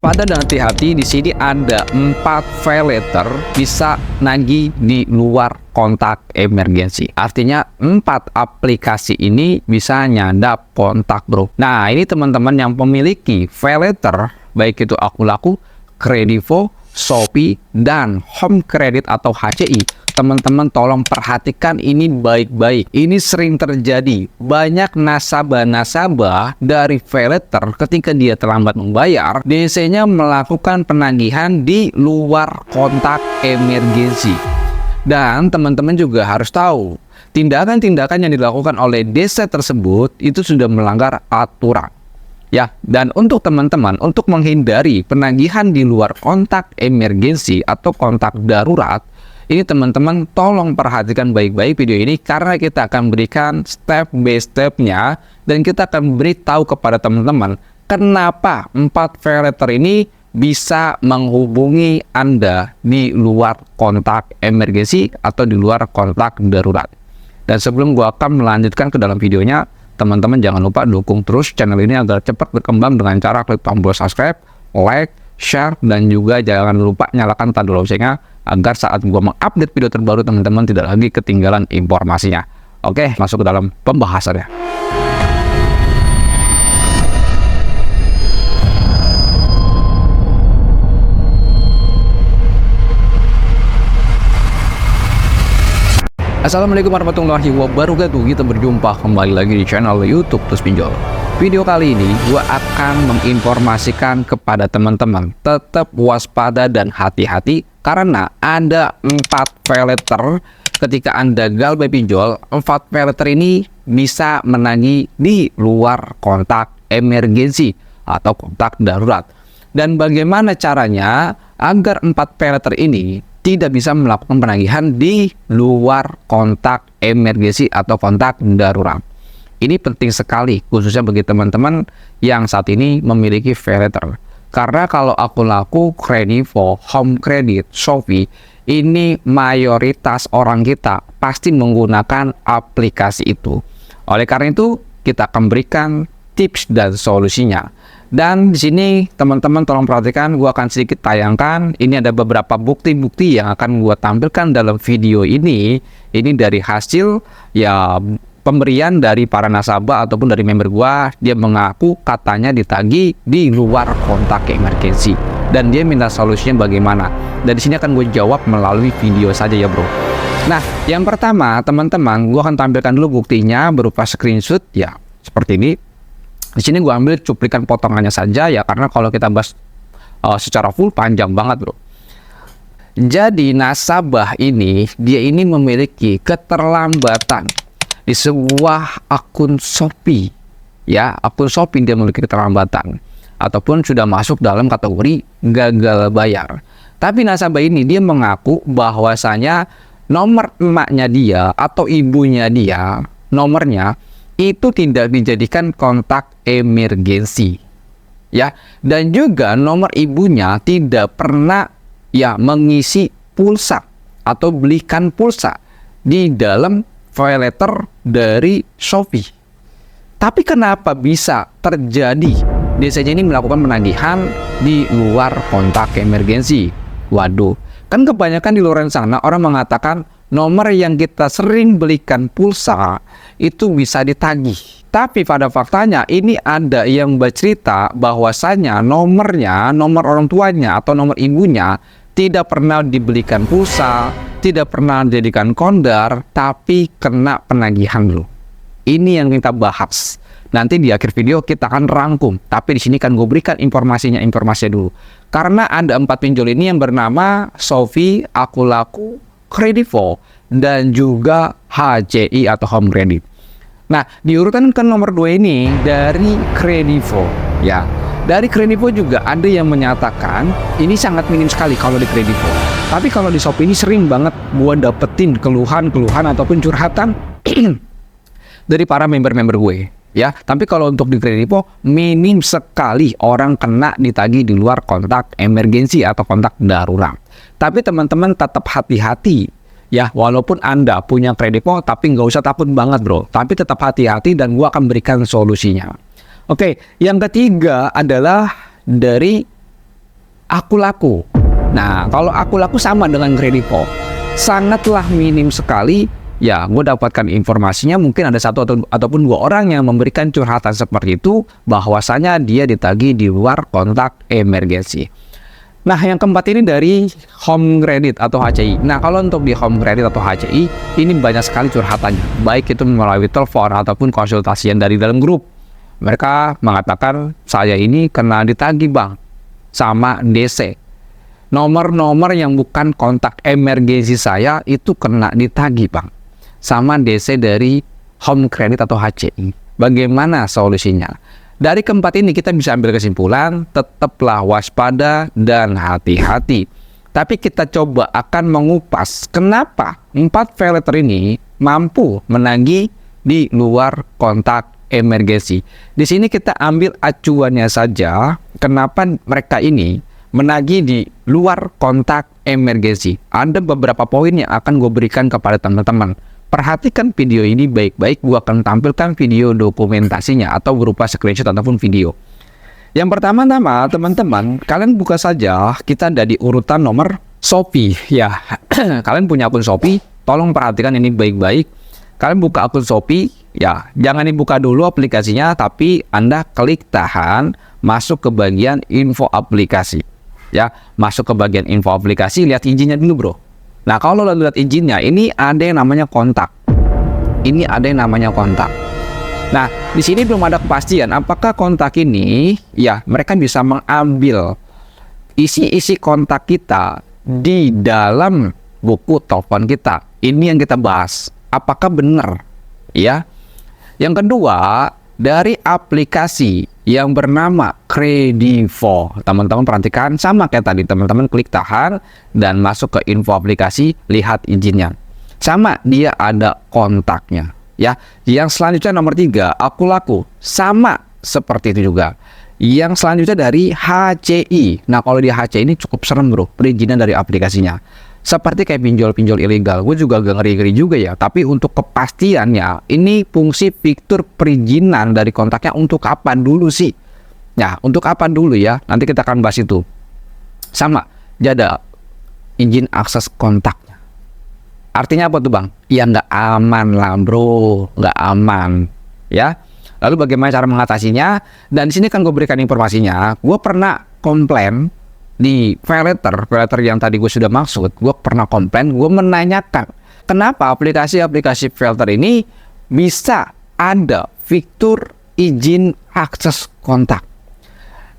Pada dan hati-hati, di sini ada 4 pay letter bisa nagih di luar kontak emergensi. Artinya 4 aplikasi ini bisa nyadap kontak bro. Nah ini teman-teman yang memiliki pay letter, baik itu Akulaku, Kredivo, Shopee, dan Home Credit atau HCI. Teman-teman tolong perhatikan ini baik-baik. Ini sering terjadi. Banyak nasabah-nasabah dari pay letter ketika dia terlambat membayar, DC-nya melakukan penagihan di luar kontak emergensi. Dan teman-teman juga harus tahu, tindakan-tindakan yang dilakukan oleh DC tersebut itu sudah melanggar aturan. Ya, dan untuk teman-teman, untuk menghindari penagihan di luar kontak emergensi atau kontak darurat, ini teman-teman tolong perhatikan baik-baik video ini karena kita akan berikan step by step-nya dan kita akan beritahu kepada teman-teman kenapa 4 pay letter ini bisa menghubungi Anda di luar kontak emergensi atau di luar kontak darurat. Dan sebelum gua akan melanjutkan ke dalam videonya, teman-teman jangan lupa dukung terus channel ini agar cepat berkembang dengan cara klik tombol subscribe, like, share, dan juga jangan lupa nyalakan tanda loncengnya agar saat gua mengupdate video terbaru teman-teman tidak lagi ketinggalan informasinya. Oke, masuk ke dalam pembahasannya. Assalamualaikum warahmatullahi wabarakatuh. Kita berjumpa kembali lagi di channel YouTube Plus Pinjol. Video kali ini gua akan menginformasikan kepada teman-teman tetap waspada dan hati-hati karena ada 4 pay letter ketika Anda gagal by pinjol. 4 pay letter ini bisa menagih di luar kontak emergensi atau kontak darurat. Dan bagaimana caranya agar 4 pay letter ini tidak bisa melakukan penagihan di luar kontak emergensi atau kontak darurat. Ini penting sekali khususnya bagi teman-teman yang saat ini memiliki pay letter. Karena kalau Akulaku, Kredivo, Home Credit, Shopee, ini mayoritas orang kita pasti menggunakan aplikasi itu. Oleh karena itu, kita akan berikan tips dan solusinya. Dan di sini teman-teman tolong perhatikan, gua akan sedikit tayangkan. Ini ada beberapa bukti-bukti yang akan gua tampilkan dalam video ini. Ini dari hasil ya pemberian dari para nasabah ataupun dari member gua. Dia mengaku katanya ditagih di luar kontak emergensi dan dia minta solusinya bagaimana. Dan di sini akan gue jawab melalui video saja ya bro. Nah, yang pertama teman-teman, gua akan tampilkan dulu buktinya berupa screenshot ya seperti ini. Di sini gue ambil cuplikan potongannya saja ya karena kalau kita bahas secara full panjang banget bro. Jadi nasabah ini dia ini memiliki keterlambatan di sebuah akun Shopee ya, akun Shopee dia memiliki keterlambatan ataupun sudah masuk dalam kategori gagal bayar. Tapi nasabah ini dia mengaku bahwasanya nomor emaknya dia atau ibunya dia, nomornya itu tidak dijadikan kontak emergensi ya, dan juga nomor ibunya tidak pernah ya mengisi pulsa atau belikan pulsa di dalam pay letter dari Shopee. Tapi kenapa bisa terjadi DC-nya ini melakukan penagihan di luar kontak emergensi? Waduh, kan kebanyakan di luar sana orang mengatakan nomor yang kita sering belikan pulsa itu bisa ditagih. Tapi pada faktanya ini ada yang bercerita bahwasanya nomornya, nomor orang tuanya atau nomor ibunya tidak pernah dibelikan pulsa, tidak pernah dijadikan kondar, tapi kena penagihan dulu. Ini yang kita bahas. Nanti di akhir video kita akan rangkum. Tapi di sini kan gue berikan informasinya dulu. Karena ada 4 pinjol ini yang bernama Shopee, Akulaku, Kredivo, dan juga HCI atau Home Credit. Nah, di urutan ke nomor 2 ini dari Kredivo ya. Dari Kredivo juga ada yang menyatakan ini sangat minim sekali kalau di Kredivo. Tapi kalau di Shopee ini sering banget gua dapetin keluhan-keluhan ataupun curhatan dari para member-member gue ya. Tapi kalau untuk di Kredivo minim sekali orang kena ditagih di luar kontak emergensi atau kontak darurat. Tapi teman-teman tetap hati-hati ya, walaupun Anda punya Kredivo tapi nggak usah takut banget bro, tapi tetap hati-hati dan gua akan berikan solusinya. Oke, yang ketiga adalah dari Aku Laku. Nah, kalau Aku Laku sama dengan Kredivo, sangatlah minim sekali. Ya, gue dapatkan informasinya mungkin ada satu ataupun dua orang yang memberikan curhatan seperti itu, bahwasanya dia ditagih di luar kontak emergensi. Nah, yang keempat ini dari Home Credit atau HCI. Nah, kalau untuk di Home Credit atau HCI, ini banyak sekali curhatannya, baik itu melalui telepon ataupun konsultasian dari dalam grup. Mereka mengatakan, saya ini kena ditagih bang, sama DC. Nomor-nomor yang bukan kontak emergensi saya itu kena ditagih bang, sama DC dari Home Credit atau HCI. Bagaimana solusinya? Dari keempat ini kita bisa ambil kesimpulan, tetaplah waspada dan hati-hati. Tapi kita coba akan mengupas kenapa 4 pay later ini mampu menagih di luar kontak emergensi. Di sini kita ambil acuannya saja, kenapa mereka ini menagih di luar kontak emergensi. Ada beberapa poin yang akan gue berikan kepada teman-teman. Perhatikan video ini baik-baik, gue akan tampilkan video dokumentasinya atau berupa screenshot ataupun video. Yang pertama-tama, teman-teman, kalian buka saja, kita ada di urutan nomor Shopee. Ya, kalian punya akun Shopee, tolong perhatikan ini baik-baik. Kalian buka akun Shopee, ya, jangan dibuka dulu aplikasinya, tapi Anda klik tahan, masuk ke bagian info aplikasi. Ya, masuk ke bagian info aplikasi, lihat izinnya dulu bro. Nah, kalau lo lihat izinnya, ini ada yang namanya kontak. Ini ada yang namanya kontak. Nah, di sini belum ada kepastian apakah kontak ini, ya, mereka bisa mengambil isi-isi kontak kita di dalam buku telepon kita. Ini yang kita bahas. Apakah benar? Ya. Yang kedua, dari aplikasi yang bernama Kredivo. Teman-teman perhatikan, sama kayak tadi, teman-teman klik tahan dan masuk ke info aplikasi, lihat izinnya. Sama, dia ada kontaknya. Ya, yang selanjutnya nomor 3, Aku Laku. Sama seperti itu juga. Yang selanjutnya dari HCI. Nah, kalau di HCI ini cukup serem bro, perizinan dari aplikasinya. Seperti kayak pinjol-pinjol ilegal, gue juga agak ngeri-ngeri juga ya. Tapi untuk kepastiannya, ini fungsi fitur perizinan dari kontaknya untuk kapan dulu sih? Ya, untuk kapan dulu ya? Nanti kita akan bahas itu. Sama, dia ada izin akses kontaknya. Artinya apa tuh bang? Ya nggak aman lah bro, nggak aman. Ya. Lalu bagaimana cara mengatasinya? Dan di sini kan gue berikan informasinya. Gue pernah komplain di pay letter yang tadi gue sudah maksud, gue pernah komplain, gue menanyakan kenapa aplikasi-aplikasi pay letter ini bisa ada fitur izin akses kontak.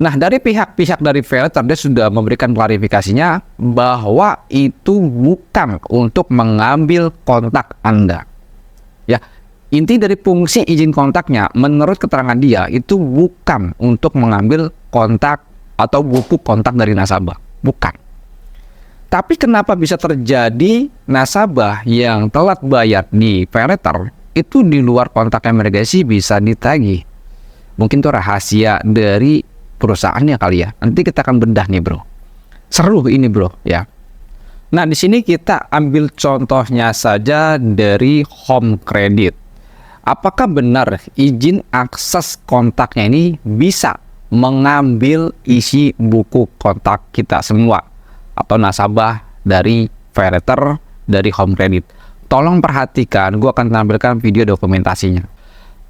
Nah, dari pihak-pihak dari pay letter dia sudah memberikan klarifikasinya bahwa itu bukan untuk mengambil kontak Anda. Ya, inti dari fungsi izin kontaknya menurut keterangan dia itu bukan untuk mengambil kontak atau buku kontak dari nasabah, bukan. Tapi kenapa bisa terjadi nasabah yang telat bayar di pay letter itu di luar kontak emergensi bisa ditagih? Mungkin itu rahasia dari perusahaannya kali ya. Nanti kita akan bedah nih bro. Seru ini bro ya. Nah, di sini kita ambil contohnya saja dari Home Credit. Apakah benar izin akses kontaknya ini bisa mengambil isi buku kontak kita semua atau nasabah dari pay letter dari Home Credit? Tolong perhatikan, gue akan tampilkan video dokumentasinya.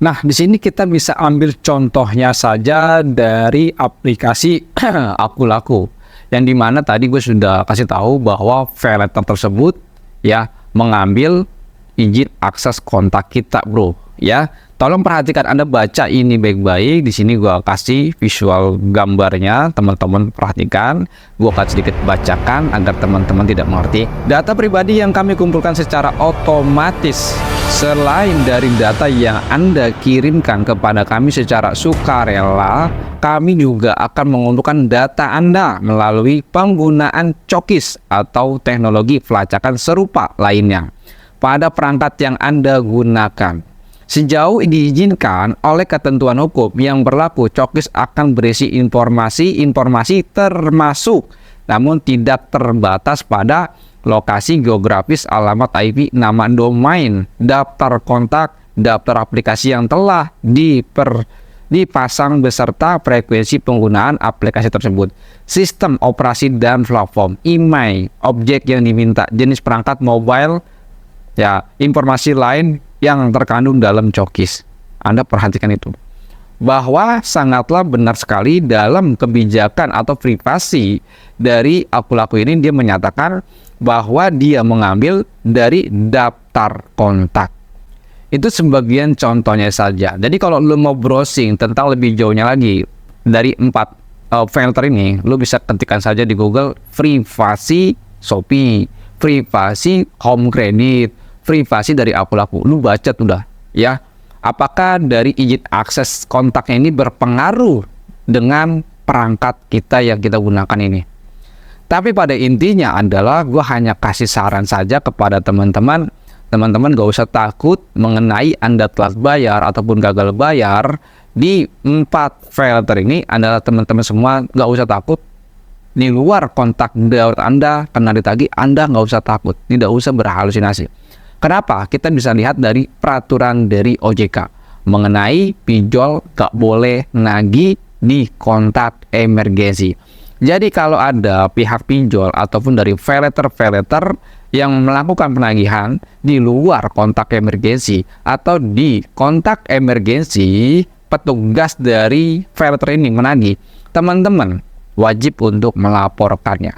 Nah, di sini kita bisa ambil contohnya saja dari aplikasi Aku Laku, yang dimana tadi gue sudah kasih tahu bahwa pay letter tersebut ya mengambil izin akses kontak kita bro. Ya, tolong perhatikan, Anda baca ini baik-baik. Di sini gua kasih visual gambarnya, teman-teman perhatikan. Gua akan sedikit bacakan agar teman-teman tidak mengerti. Data pribadi yang kami kumpulkan secara otomatis, selain dari data yang Anda kirimkan kepada kami secara sukarela, kami juga akan mengumpulkan data Anda melalui penggunaan COKIS atau teknologi pelacakan serupa lainnya pada perangkat yang Anda gunakan. Sejauh diizinkan oleh ketentuan hukum yang berlaku, COKIS akan berisi informasi termasuk, namun tidak terbatas pada lokasi geografis, alamat IP, nama domain, daftar kontak, daftar aplikasi yang telah dipasang beserta frekuensi penggunaan aplikasi tersebut. Sistem operasi dan platform, IMEI, objek yang diminta, jenis perangkat mobile, ya, informasi lain yang terkandung dalam cookies. Anda perhatikan itu. Bahwa sangatlah benar sekali dalam kebijakan atau privasi dari Akulaku ini, dia menyatakan bahwa dia mengambil dari daftar kontak. Itu sebagian contohnya saja. Jadi kalau lu mau browsing tentang lebih jauhnya lagi dari 4 filter ini, lu bisa ketikkan saja di Google privasi Shopee, privasi Home Credit, privasi dari Akulaku. Lu baca tuh udah, ya. Apakah dari izin akses kontaknya ini berpengaruh dengan perangkat kita yang kita gunakan ini? Tapi pada intinya adalah gue hanya kasih saran saja kepada teman-teman. Teman-teman gak usah takut mengenai Anda telat bayar ataupun gagal bayar. Di 4 filter ini adalah teman-teman semua gak usah takut. Di luar kontak Anda kena ditagih, Anda gak usah takut. Tidak usah berhalusinasi. Kenapa? Kita bisa lihat dari peraturan dari OJK mengenai pinjol gak boleh nagih di kontak emergensi. Jadi kalau ada pihak pinjol ataupun dari paylater yang melakukan penagihan di luar kontak emergensi atau di kontak emergensi petugas dari paylater ini menagih, teman-teman wajib untuk melaporkannya.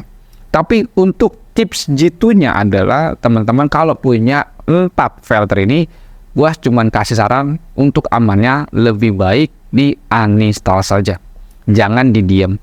Tapi untuk tips jitu-nya adalah teman-teman kalau punya 4 filter ini, gua cuman kasih saran untuk amannya lebih baik di uninstall saja, jangan didiam.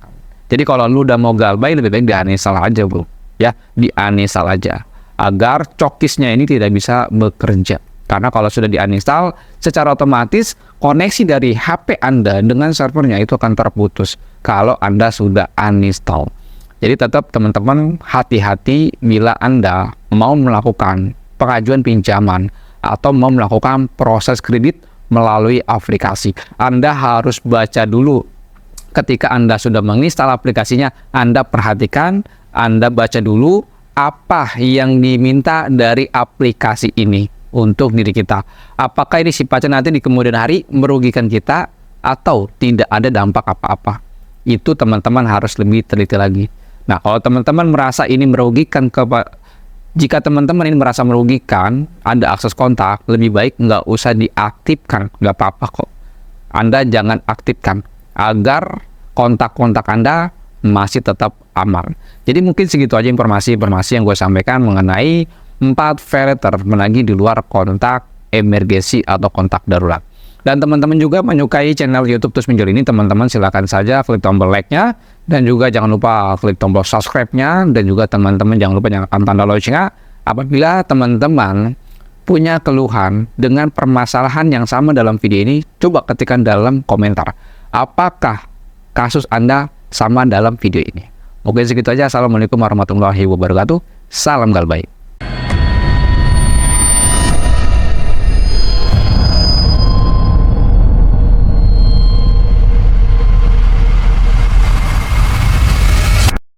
Jadi kalau lu udah mau galbay, lebih baik di uninstall aja bro, ya, di uninstall aja agar cookiesnya ini tidak bisa bekerja. Karena kalau sudah di uninstall, secara otomatis koneksi dari HP Anda dengan servernya itu akan terputus kalau Anda sudah uninstall. Jadi tetap teman-teman hati-hati bila Anda mau melakukan pengajuan pinjaman atau mau melakukan proses kredit melalui aplikasi. Anda harus baca dulu. Ketika Anda sudah menginstal aplikasinya, Anda perhatikan, Anda baca dulu apa yang diminta dari aplikasi ini untuk diri kita. Apakah ini sifatnya nanti di kemudian hari merugikan kita atau tidak ada dampak apa-apa. Itu teman-teman harus lebih teliti lagi. Nah, kalau teman-teman merasa ini merugikan, jika teman-teman ini merasa merugikan, Anda akses kontak, lebih baik nggak usah diaktifkan, nggak apa-apa kok. Anda jangan aktifkan, agar kontak-kontak Anda masih tetap aman. Jadi mungkin segitu aja informasi-informasi yang gue sampaikan mengenai 4 filter menagih di luar kontak emergensi atau kontak darurat. Dan teman-teman juga menyukai channel YouTube Terus Pinjol ini, teman-teman silakan saja klik tombol like-nya dan juga jangan lupa klik tombol subscribe-nya, dan juga teman-teman jangan lupa nyalakan tanda loncengnya. Apabila teman-teman punya keluhan dengan permasalahan yang sama dalam video ini, coba ketikkan dalam komentar. Apakah kasus Anda sama dalam video ini? Oke, segitu aja. Assalamualaikum warahmatullahi wabarakatuh. Salam galbay.